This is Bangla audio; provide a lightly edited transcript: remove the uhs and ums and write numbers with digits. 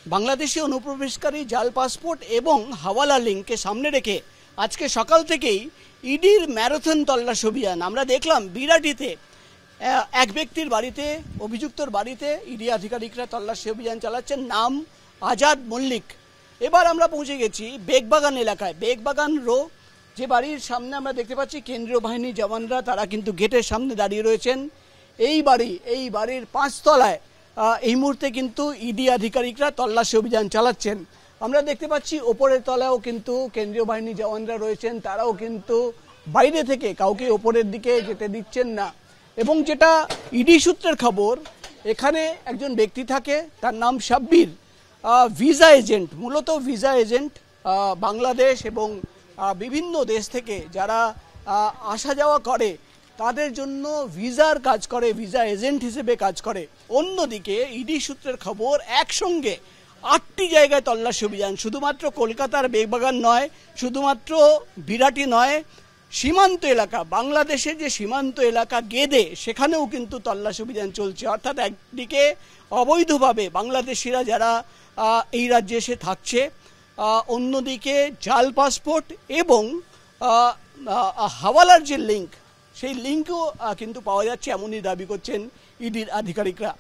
বাংলাদেশি অনুপ্রবেশকারী জাল পাসপোর্ট এবং হাওয়ালা লিঙ্ককে সামনে রেখে আজকে সকাল থেকেই ইডির ম্যারাথন তল্লাশি অভিযান আমরা দেখলাম। বিরাটিতে এক ব্যক্তির বাড়িতে, অভিযুক্তর বাড়িতে ইডি আধিকারিকরা তল্লাশি অভিযান চালাচ্ছেন। নাম আজাদ মল্লিক। এবার আমরা পৌঁছে গেছি বেগবাগান এলাকায়। বেগবাগান রো যে বাড়ির সামনে আমরা দেখতে পাচ্ছি কেন্দ্রীয় বাহিনীর জওয়ানরা, তারা কিন্তু গেটের সামনে দাঁড়িয়ে রয়েছেন। এই বাড়ির 5 তলায় এই মুহূর্তে কিন্তু ইডি আধিকারিকরা তল্লাশি অভিযান চালাচ্ছেন। আমরা দেখতে পাচ্ছি ওপরের তলায়ও কিন্তু কেন্দ্রীয় বাহিনী জওয়ানরা রয়েছেন, তারাও কিন্তু বাইরে থেকে কাউকে ওপরের দিকে যেতে দিচ্ছেন না। এবং যেটা ইডি সূত্রের খবর, এখানে একজন ব্যক্তি থাকে, তার নাম শাব্বির, ভিসা এজেন্ট, মূলত ভিসা এজেন্ট। বাংলাদেশ এবং বিভিন্ন দেশ থেকে যারা আসা যাওয়া করে তাদের জন্য ভিসার কাজ করে, ভিসা এজেন্ট হিসেবে কাজ করে। অন্যদিকে ইডি সূত্রের খবর একসঙ্গে 8টি জায়গায় তল্লাশি অভিযান, শুধুমাত্র কলকাতার বেগবাগান নয়, শুধুমাত্র বিরাটি নয়, সীমান্ত এলাকা, বাংলাদেশের যে সীমান্ত এলাকা গেদে, সেখানেও কিন্তু তল্লাশি অভিযান চলছে। অর্থাৎ একদিকে অবৈধভাবে বাংলাদেশিরা যারা এই রাজ্যে এসে থাকছে, অন্যদিকে জাল পাসপোর্ট এবং হাওয়ালার যে লিঙ্ক, সেই লিঙ্কও কিন্তু পাওয়া যাচ্ছে, এমনই দাবি করছেন ইডির আধিকারিকরা।